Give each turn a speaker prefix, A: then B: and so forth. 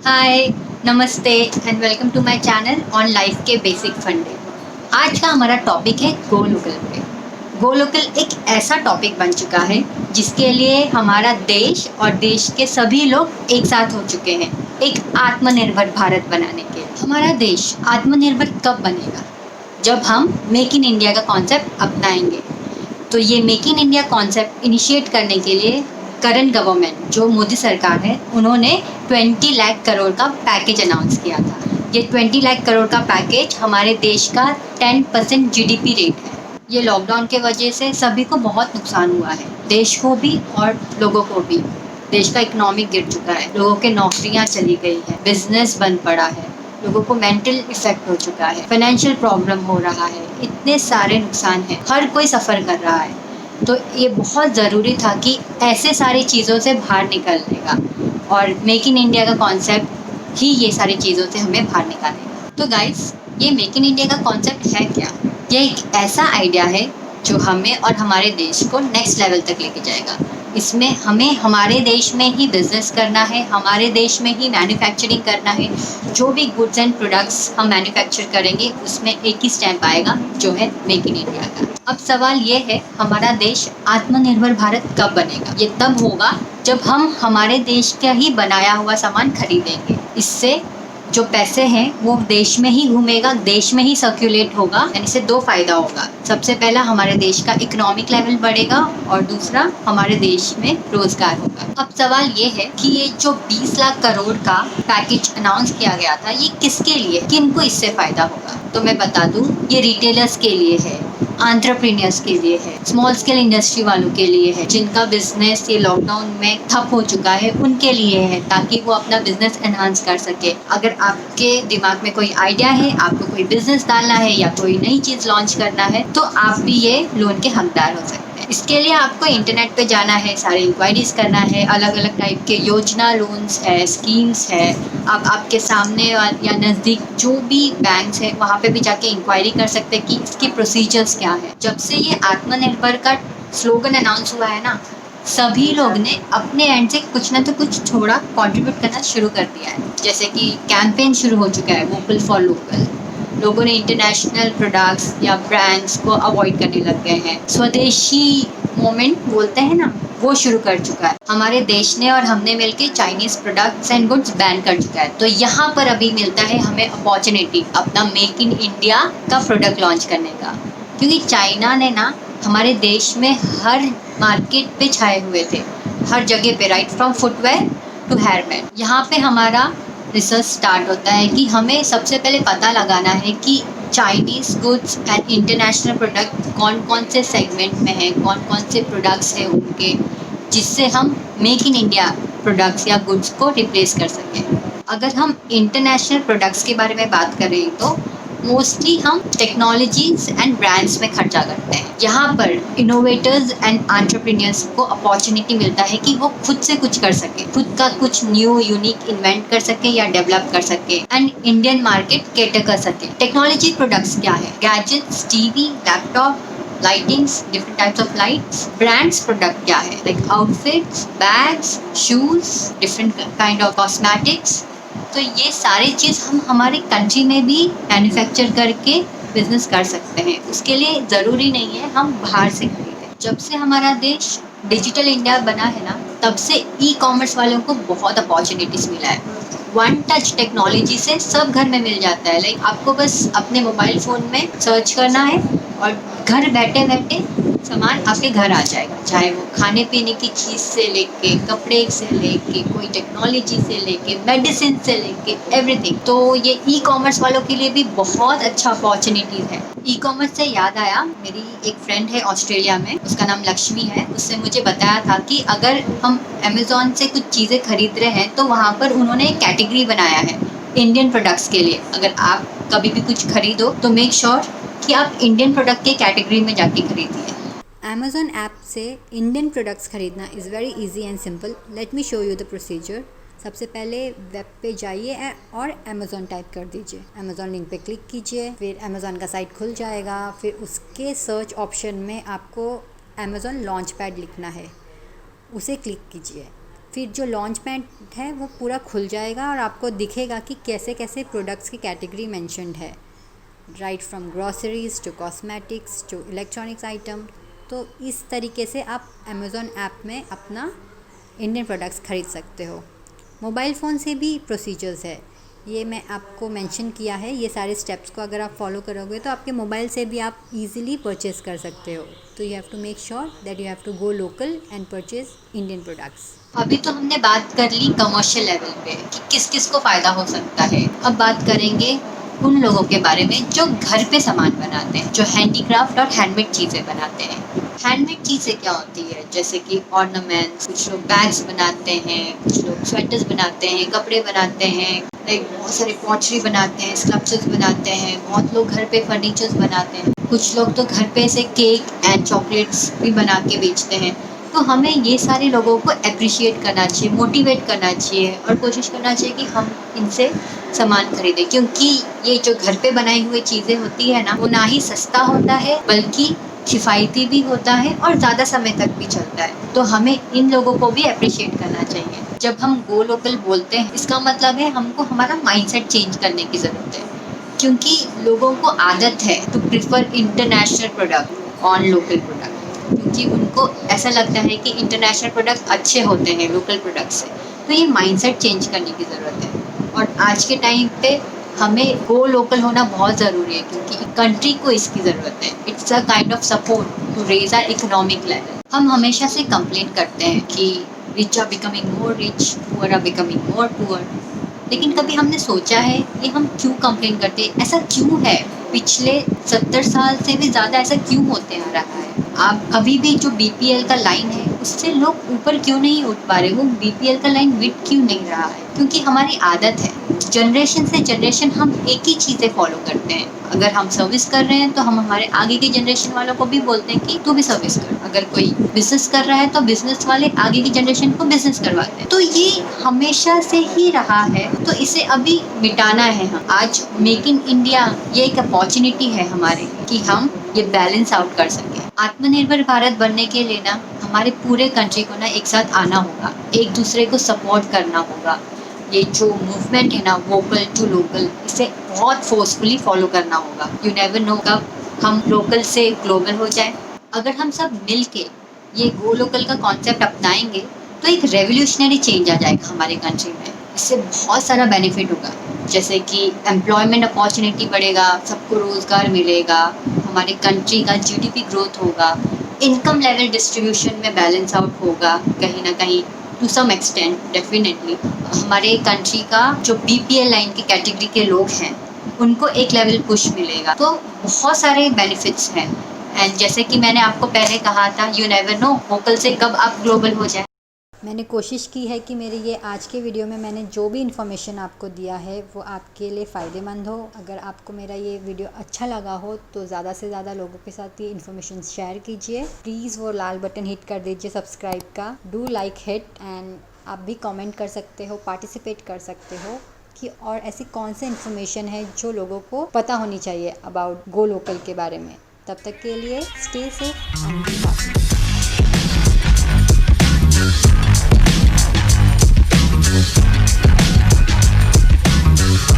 A: हाय, नमस्ते and welcome to my channel on life के basic फंडे। आज का हमारा टॉपिक है गो लोकल पे। गो लोकल एक ऐसा टॉपिक बन चुका है जिसके लिए हमारा देश और देश के सभी लोग एक साथ हो चुके हैं एक आत्मनिर्भर भारत बनाने के। हमारा देश आत्मनिर्भर कब बनेगा? जब हम मेक इन इंडिया का कॉन्सेप्ट अपनाएंगे। तो ये make in India concept initiate करने के लिए करंट गवर्नमेंट जो मोदी सरकार है उन्होंने 20 लाख करोड़ का पैकेज अनाउंस किया था। ये 20 लाख करोड़ का पैकेज हमारे देश का 10% जीडीपी रेट है। ये लॉकडाउन के वजह से सभी को बहुत नुकसान हुआ है, देश को भी और लोगों को भी। देश का इकोनॉमिक गिर चुका है, लोगों के नौकरियां चली गई है, बिजनेस बंद पड़ा है, लोगों को मेंटल इफेक्ट हो चुका है, फाइनेंशियल प्रॉब्लम हो रहा है, इतने सारे नुकसान हैं, हर कोई सफ़र कर रहा है। तो ये बहुत ज़रूरी था कि ऐसे सारी चीज़ों से बाहर निकलने का, और मेक इन इंडिया का कॉन्सेप्ट ही ये सारी चीज़ों से हमें बाहर निकालेगा। तो गाइस, ये मेक इन इंडिया का कॉन्सेप्ट है क्या? ये एक ऐसा आइडिया है जो हमें और हमारे देश को नेक्स्ट लेवल तक लेके जाएगा। इसमें हमें हमारे देश में ही बिजनेस करना है, हमारे देश में ही मैन्युफैक्चरिंग करना है। जो भी गुड्स एंड प्रोडक्ट्स हम मैन्युफैक्चर करेंगे उसमें एक ही स्टैम्प आएगा जो है मेक इन इंडिया का। अब सवाल ये है, हमारा देश आत्मनिर्भर भारत कब बनेगा? ये तब होगा जब हम हमारे देश का ही बनाया हुआ सामान खरीदेंगे। इससे जो पैसे हैं वो देश में ही घूमेगा, देश में ही सर्कुलेट होगा, यानी इससे दो फायदा होगा। सबसे पहला, हमारे देश का इकोनॉमिक लेवल बढ़ेगा और दूसरा, हमारे देश में रोजगार होगा। अब सवाल ये है कि ये जो 20 लाख करोड़ का पैकेज अनाउंस किया गया था, ये किसके लिए, किनको इससे फायदा होगा? तो मैं बता दूं, ये रिटेलर्स के लिए है, एंटरप्रेन्योर्स के लिए है, स्मॉल स्केल इंडस्ट्री वालों के लिए है, जिनका बिजनेस ये लॉकडाउन में ठप हो चुका है, उनके लिए है, ताकि वो अपना बिजनेस एनहांस कर सके। अगर आपके दिमाग में कोई आइडिया है, आपको कोई बिजनेस डालना है या कोई नई चीज़ लॉन्च करना है, तो आप भी ये लोन के हकदार हो सकते हैं। इसके लिए आपको इंटरनेट पे जाना है, सारे इंक्वायरीज करना है, अलग अलग टाइप के योजना लोन्स है, स्कीम्स है। आप आपके सामने या नज़दीक जो भी बैंक्स है वहाँ पे भी जाके इंक्वायरी कर सकते हैं कि इसकी प्रोसीजर्स क्या है। जब से ये आत्मनिर्भर का स्लोगन अनाउंस हुआ है ना, सभी लोग ने अपने एंड से कुछ ना तो कुछ थोड़ा कंट्रीब्यूट करना शुरू कर दिया है। जैसे कि कैंपेन शुरू हो चुका है वोकल फॉर लोकल। लोगों ने इंटरनेशनल प्रोडक्ट्स या ब्रांड्स को अवॉइड करने लग गए हैं। स्वदेशी मोमेंट बोलते हैं ना, वो शुरू कर चुका है। हमारे देश ने और हमने मिलके Chinese products and goods ban कर चुका है। तो यहाँ पर अभी मिलता है हमें अपॉर्चुनिटी अपना मेक इन इंडिया का प्रोडक्ट लॉन्च करने का। क्योंकि चाइना ने ना हमारे देश में हर मार्केट पे छाए हुए थे, हर जगह पे, right from footwear to hair band. यहाँ पे हमारा रिसर्च स्टार्ट होता है कि हमें सबसे पहले पता लगाना है कि Chinese goods and international product कौन कौन से सेगमेंट में हैं, कौन कौन से प्रोडक्ट्स हैं उनके, जिससे हम मेक इन इंडिया प्रोडक्ट्स या गुड्स को रिप्लेस कर सकें। अगर हम इंटरनेशनल प्रोडक्ट्स के बारे में बात करें तो मोस्टली हम टेक्नोलॉजीज एंड ब्रांड्स में खर्चा करते हैं। यहाँ पर इनोवेटर्स एंड एंटरप्रेन्योर्स को अपॉर्चुनिटी मिलता है कि वो खुद से कुछ कर सके, खुद का कुछ न्यू यूनिक इन्वेंट कर सके या डेवलप कर सके एंड इंडियन मार्केट कैटर कर सके। टेक्नोलॉजी प्रोडक्ट्स क्या है? Gadgets, TV, laptop, lightings, different types of lights. Brands product क्या है? Like outfits, bags, shoes, different kind of cosmetics. तो ये सारी चीज़ हम हमारे कंट्री में भी मैन्युफैक्चर करके बिजनेस कर सकते हैं। उसके लिए ज़रूरी नहीं है हम बाहर से खरीदें। जब से हमारा देश डिजिटल इंडिया बना है ना, तब से ई कॉमर्स वालों को बहुत अपॉर्चुनिटीज़ मिला है। वन टच टेक्नोलॉजी से सब घर में मिल जाता है। लाइक आपको बस अपने मोबाइल फ़ोन में सर्च करना है और घर बैठे बैठे सामान आपके घर आ जाएगा। चाहे वो खाने पीने की चीज़ से लेके, कपड़े से लेके, कोई टेक्नोलॉजी से लेके, मेडिसिन से लेके, एवरीथिंग। तो ये ई कॉमर्स वालों के लिए भी बहुत अच्छा अपॉर्चुनिटीज़ है। ई कॉमर्स से याद आया, मेरी एक फ्रेंड है ऑस्ट्रेलिया में, उसका नाम लक्ष्मी है। उसने मुझे बताया था कि अगर हम अमेज़ॉन से कुछ चीज़ें खरीद रहे हैं तो वहाँ पर उन्होंने एक कैटेगरी बनाया है इंडियन प्रोडक्ट्स के लिए। अगर आप कभी भी कुछ खरीदो तो मेक श्योर कि आप इंडियन प्रोडक्ट के कैटेगरी में जाके खरीदिए।
B: अमेज़ॉन ऐप से इंडियन प्रोडक्ट्स खरीदना is very easy and simple. Let me show you the procedure. सबसे पहले वेब पे जाइए और अमेज़ॉन टाइप कर दीजिए। अमेज़ॉन लिंक पे क्लिक कीजिए, फिर अमेज़ॉन का साइट खुल जाएगा। फिर उसके सर्च ऑप्शन में आपको अमेज़ॉन लॉन्च पैड लिखना है, उसे क्लिक कीजिए। फिर जो लॉन्च पैड है वो पूरा खुल जाएगा और आपको दिखेगा कि कैसे कैसे प्रोडक्ट्स की कैटेगरी मेंशन्ड है, right from groceries to cosmetics to electronics item. तो इस तरीके से आप अमेज़ॉन ऐप में अपना इंडियन प्रोडक्ट्स खरीद सकते हो। मोबाइल फ़ोन से भी प्रोसीजर्स है, ये मैं आपको मेंशन किया है। ये सारे स्टेप्स को अगर आप फॉलो करोगे तो आपके मोबाइल से भी आप इजीली परचेज़ कर सकते हो। तो you have to make sure that you have to go local and purchase Indian products.
A: अभी तो हमने बात कर ली कमर्शियल लेवल पे कि किस किस को फ़ायदा हो सकता है। अब बात करेंगे उन लोगों के बारे में जो घर पे सामान बनाते हैं, जो हैंडीक्राफ्ट और हैंडमेड चीज़ें बनाते हैं। हैंडमेड चीज़ें क्या होती है, जैसे कि ऑर्नामेंट्स, कुछ लोग बैग्स बनाते हैं, कुछ लोग स्वेटर्स बनाते हैं, कपड़े बनाते हैं, लाइक बहुत सारे पॉटरी बनाते हैं, स्कल्पचर्स बनाते हैं, बहुत लोग घर पे फर्नीचर्स बनाते हैं, कुछ लोग तो घर पे ऐसे केक एंड चॉकलेट्स भी बना के बेचते हैं। तो हमें ये सारे लोगों को अप्रिशिएट करना चाहिए, मोटिवेट करना चाहिए और कोशिश करना चाहिए कि हम इनसे सामान खरीदें, क्योंकि ये जो घर पे बनाई हुई चीज़ें होती है ना, वो ना ही सस्ता होता है बल्कि किफ़ायती भी होता है और ज़्यादा समय तक भी चलता है। तो हमें इन लोगों को भी अप्रिशिएट करना चाहिए। जब हम गो लोकल बोलते हैं, इसका मतलब है हमको हमारा माइंडसेट चेंज करने की ज़रूरत है, क्योंकि लोगों को आदत है to prefer international product on local product, क्योंकि उनको ऐसा लगता है कि इंटरनेशनल प्रोडक्ट अच्छे होते हैं लोकल प्रोडक्ट से। तो ये माइंडसेट चेंज करने की ज़रूरत है और आज के टाइम पे हमें गो लोकल होना बहुत ज़रूरी है, क्योंकि कंट्री को इसकी ज़रूरत है। It's a kind of support to raise our economic level. हम हमेशा से कंप्लेन करते हैं कि rich are becoming more rich, poor are becoming more poor, लेकिन कभी हमने सोचा है ये हम क्यों कंप्लेन करते हैं, ऐसा क्यों है? पिछले 70 साल से भी ज़्यादा ऐसा क्यों होते आ रहा है? आप अभी भी जो बीपीएल का लाइन है उससे लोग ऊपर क्यों नहीं उठ पा रहे, वो बीपीएल का लाइन मिट क्यों नहीं रहा है? क्योंकि हमारी आदत है, जनरेशन से जनरेशन हम एक ही चीज़ें फॉलो करते हैं। अगर हम सर्विस कर रहे हैं तो हम हमारे आगे की जनरेशन वालों को भी बोलते हैं कि तू भी सर्विस कर। अगर कोई बिजनेस कर रहा है तो बिजनेस वाले आगे की जनरेशन को बिजनेस करवाते हैं। तो ये हमेशा से ही रहा है, तो इसे अभी मिटाना है। हम आज मेक इन इंडिया ये एक अपॉर्चुनिटी है हमारे कि हम ये बैलेंस आउट कर सकें। आत्मनिर्भर भारत बनने के लिए ना हमारे पूरे कंट्री को ना एक साथ आना होगा, एक दूसरे को सपोर्ट करना होगा। ये जो मूवमेंट है ना वोकल टू लोकल, इसे बहुत फोर्सफुली फॉलो करना होगा। यू नेवर नो कब हम लोकल से ग्लोबल हो जाए। अगर हम सब मिल के ये गो लोकल का कॉन्सेप्ट अपनाएंगे तो एक रेवोल्यूशनरी चेंज आ जाएगा हमारे कंट्री में। इससे बहुत सारा बेनिफिट होगा, जैसे कि एम्प्लॉयमेंट अपॉर्चुनिटी बढ़ेगा, सबको रोज़गार मिलेगा, हमारे कंट्री का जीडीपी ग्रोथ होगा, इनकम लेवल डिस्ट्रीब्यूशन में बैलेंस आउट होगा कहीं ना कहीं, टू सम एक्सटेंट डेफिनेटली। हमारे कंट्री का जो बीपीएल लाइन की कैटेगरी के लोग हैं उनको एक लेवल पुश मिलेगा। तो बहुत सारे बेनिफिट्स हैं। एंड जैसे कि मैंने आपको पहले कहा था, यू नेवर नो वोकल से कब आप ग्लोबल हो जाए।
B: मैंने कोशिश की है कि मेरे ये आज के वीडियो में मैंने जो भी इन्फॉर्मेशन आपको दिया है वो आपके लिए फ़ायदेमंद हो। अगर आपको मेरा ये वीडियो अच्छा लगा हो तो ज़्यादा से ज़्यादा लोगों के साथ ये इन्फॉर्मेशन शेयर कीजिए। प्लीज़ वो लाल बटन हिट कर दीजिए सब्सक्राइब का, डू लाइक हिट, एंड आप भी कमेंट कर सकते हो, पार्टिसिपेट कर सकते हो कि और ऐसी कौन सी इन्फॉर्मेशन है जो लोगों को पता होनी चाहिए अबाउट गो लोकल के बारे में। तब तक के लिए stay safe and be happy.